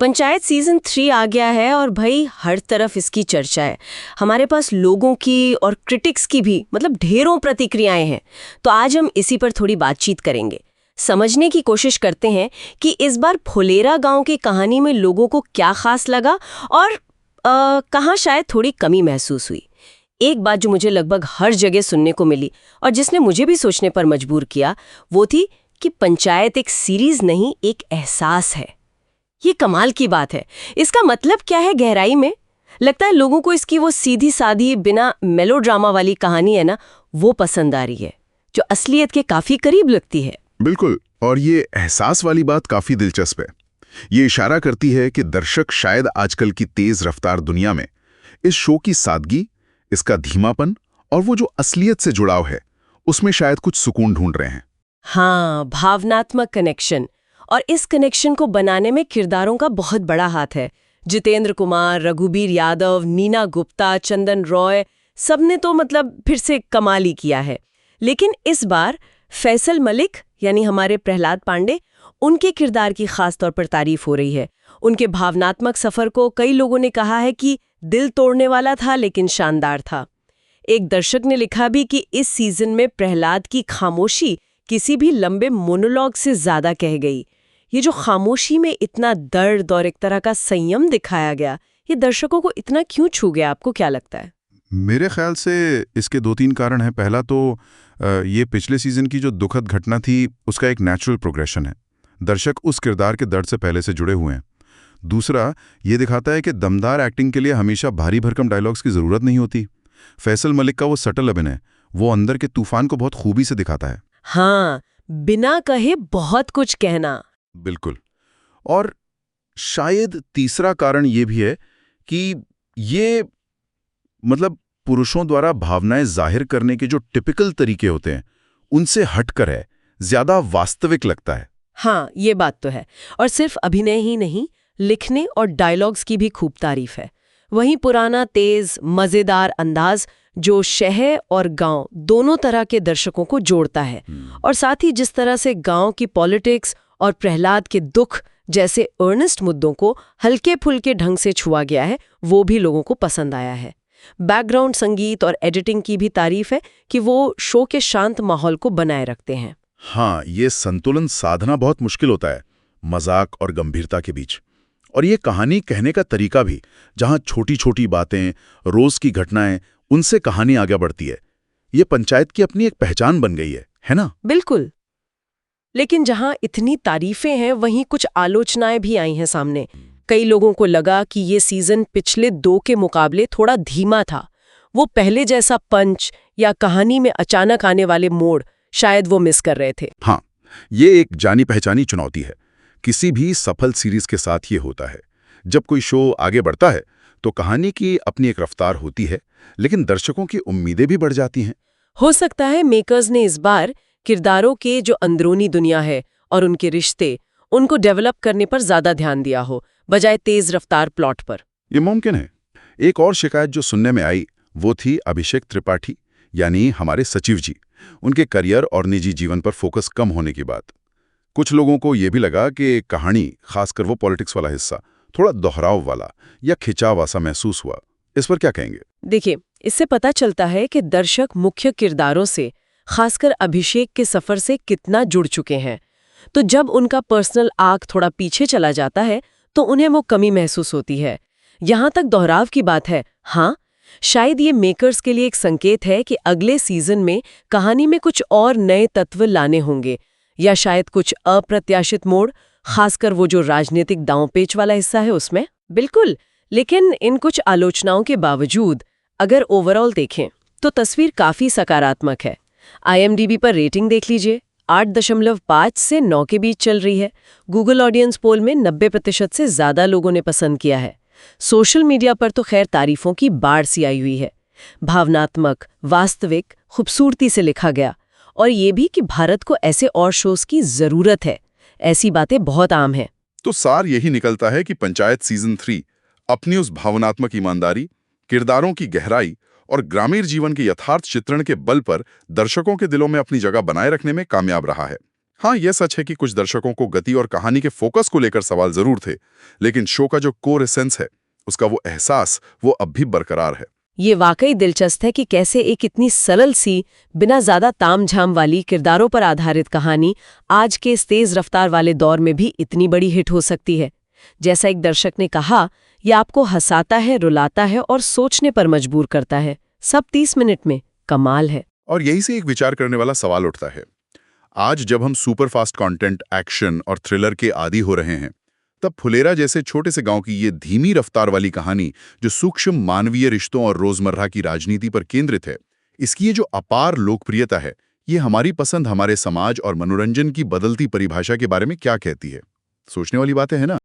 Panchayat season 3 आ गया है और भाई हर तरफ इसकी चर्चा है। हमारे पास लोगों की और क्रिटिक्स की भी मतलब ढेरों प्रतिक्रियाएं हैं। तो आज हम इसी पर थोड़ी बातचीत करेंगे, समझने की कोशिश करते हैं कि इस बार फुलेरा गांव की कहानी में लोगों को क्या खास लगा और कहाँ शायद थोड़ी कमी महसूस हुई। एक बात जो मुझे लगभग हर जगह सुनने को मिली और जिसने मुझे भी सोचने पर मजबूर किया वो थी कि पंचायत एक सीरीज नहीं, एक एहसास है। ये कमाल की बात है। इसका मतलब क्या है गहराई में? लगता है लोगों को इसकी वो सीधी सादी बिना मेलोड्रामा वाली कहानी है ना, वो पसंद आ रही है, जो असलियत के काफी करीब लगती है। बिल्कुल, और ये एहसास वाली बात काफी दिलचस्प है। ये इशारा करती है कि दर्शक शायद आजकल की तेज रफ्तार दुनिया में इस शो की सादगी, इसका धीमापन और वो जो असलियत से जुड़ाव है उसमें शायद कुछ सुकून ढूंढ रहे हैं। हाँ, भावनात्मक कनेक्शन। और इस कनेक्शन को बनाने में किरदारों का बहुत बड़ा हाथ है। जितेंद्र कुमार, रघुबीर यादव, नीना गुप्ता, चंदन रॉय, सबने तो मतलब फिर से कमाल ही किया है। लेकिन इस बार फैसल मलिक यानी हमारे प्रहलाद पांडे, उनके किरदार की खास तौर पर तारीफ हो रही है। उनके भावनात्मक सफर को कई लोगों ने कहा है कि दिल तोड़ने वाला था लेकिन शानदार था। एक दर्शक ने लिखा भी कि इस सीजन में प्रहलाद की खामोशी किसी भी लंबे मोनोलॉग से ज्यादा कह गई। ये जो खामोशी में इतना दर्द और एक तरह का संयम दिखाया गया, ये दर्शकों को इतना क्यों छू गया? आपको क्या लगता है? मेरे ख्याल से इसके 2-3 कारण हैं। पहला तो ये पिछले सीजन की जो दुखद घटना थी उसका एक नेचुरल प्रोग्रेशन है। दर्शक उस किरदार के दर्द से पहले से जुड़े हुए हैं। दूसरा, ये दिखाता है कि दमदार एक्टिंग के लिए हमेशा भारी भरकम डायलॉग्स की जरूरत नहीं होती। फैसल मलिक का वो सटल अभिनय, वो अंदर के तूफान को बहुत खूबी से दिखाता है। हाँ, बिना कहे बहुत कुछ कहना। बिल्कुल। और शायद तीसरा कारण ये भी है कि ये मतलब पुरुषों द्वारा भावनाएं जाहिर करने के जो टिपिकल तरीके होते हैं उनसे हटकर है, ज्यादा वास्तविक लगता है। हाँ, ये बात तो है। और सिर्फ अभिनय ही नहीं, लिखने और डायलॉग्स की भी खूब तारीफ है। वहीं पुराना तेज मजेदार अंदाज जो शहर और गांव दोनों तरह के दर्शकों को जोड़ता है। और साथ ही जिस तरह से गांव की पॉलिटिक्स और प्रहलाद के दुख जैसे अर्नेस्ट मुद्दों को हल्के फुल्के ढंग से छुआ गया है, वो भी लोगों को पसंद आया है। बैकग्राउंड संगीत और एडिटिंग की भी तारीफ है कि वो शो के शांत माहौल को बनाए रखते हैं। हाँ, ये संतुलन साधना बहुत मुश्किल होता है, मजाक और गंभीरता के बीच। और ये कहानी कहने का तरीका भी, जहां छोटी छोटी बातें, रोज की घटनाएं, उनसे कहानी आगे बढ़ती है। ये पंचायत की अपनी एक पहचान बन गई है ना? बिल्कुल। लेकिन जहां इतनी तारीफें हैं, वहीं कुछ आलोचनाएं भी आई हैं सामने। कई लोगों को लगा कि ये सीजन पिछले 2 के मुकाबले थोड़ा धीमा था। वो पहले जैसा पंच या कहानी में अचानक आने वाले मोड़ शायद वो मिस कर रहे थे। हाँ, ये एक जानी पहचानी चुनौती है। किसी भी सफल सीरीज के साथ ये होता है। जब कोई शो आगे बढ़ता है तो कहानी की अपनी एक रफ्तार होती है, लेकिन दर्शकों की उम्मीदें भी बढ़ जाती हैं। हो सकता है मेकर्स ने इस बार किरदारों के जो अंदरूनी दुनिया है और उनके रिश्ते, उनको डेवलप करने पर ज्यादा ध्यान दिया हो, बजाय तेज रफ्तार प्लॉट पर। ये मुमकिन है। एक और शिकायत जो सुनने में आई वो थी अभिषेक त्रिपाठी, यानी हमारे सचिव जी। उनके करियर और निजी जीवन पर फोकस कम होने की बात। कुछ लोगों को यह भी लगा कि कहानी, खासकर वो पॉलिटिक्स वाला हिस्सा, थोड़ा दोहराव वाला या खिंचाव सा महसूस हुआ। इस पर क्या कहेंगे? देखिए, इससे पता चलता है कि दर्शक मुख्य किरदारों से, खासकर अभिषेक के सफर से कितना जुड़ चुके हैं। तो जब उनका पर्सनल आर्क थोड़ा पीछे चला जाता है तो उन्हें वो कमी महसूस होती है। यहां तक दोहराव की बात है। हाँ, शायद ये मेकर्स के लिए एक संकेत है कि अगले सीजन में कहानी में कुछ और नए तत्व लाने होंगे, या शायद कुछ अप्रत्याशित मोड़, खासकर वो जो राजनीतिक दांवपेच वाला हिस्सा है उसमें। बिल्कुल। लेकिन इन कुछ आलोचनाओं के बावजूद अगर ओवरऑल देखें तो तस्वीर काफी सकारात्मक है। IMDb पर रेटिंग देख लीजिए, 8.5 से 9 के बीच चल रही है। गूगल ऑडियंस पोल में 90% से ज्यादा लोगों ने पसंद किया है। सोशल मीडिया पर तो खैर तारीफों की बाढ़ सी आई हुई है। भावनात्मक, वास्तविक, खूबसूरती से लिखा गया, और ये भी कि भारत को ऐसे और शोज की जरूरत है। ऐसी बातें बहुत आम हैं। तो सार यही निकलता है कि पंचायत सीजन 3 अपनी उस भावनात्मक ईमानदारी, किरदारों की गहराई और ग्रामीण जीवन के यथार्थ चित्रण के बल पर दर्शकों के दिलों में अपनी जगह बनाए रखने में कामयाब रहा है। हाँ, यह सच है कि कुछ दर्शकों को गति और कहानी के फोकस को लेकर सवाल जरूर थे, लेकिन शो का जो कोर एसेंस है, उसका वो एहसास, वो अब भी बरकरार है। ये वाकई दिलचस्प है कि कैसे एक इतनी सरल सी, बिना ज्यादा तामझाम वाली किरदारों पर आधारित कहानी आज के इस तेज रफ्तार वाले दौर में भी इतनी बड़ी हिट हो सकती है। जैसा एक दर्शक ने कहा, यह आपको हंसाता है, रुलाता है और सोचने पर मजबूर करता है, सब 30 मिनट में। कमाल है। और यही से एक विचार करने वाला सवाल उठता है। आज जब हम सुपरफास्ट कंटेंट, एक्शन और थ्रिलर के आदी हो रहे हैं, तब फुलेरा जैसे छोटे से गांव की ये धीमी रफ्तार वाली कहानी, जो सूक्ष्म मानवीय रिश्तों और रोजमर्रा की राजनीति पर केंद्रित है, इसकी ये जो अपार लोकप्रियता है, ये हमारी पसंद, हमारे समाज और मनोरंजन की बदलती परिभाषा के बारे में क्या कहती है? सोचने वाली बात है ना?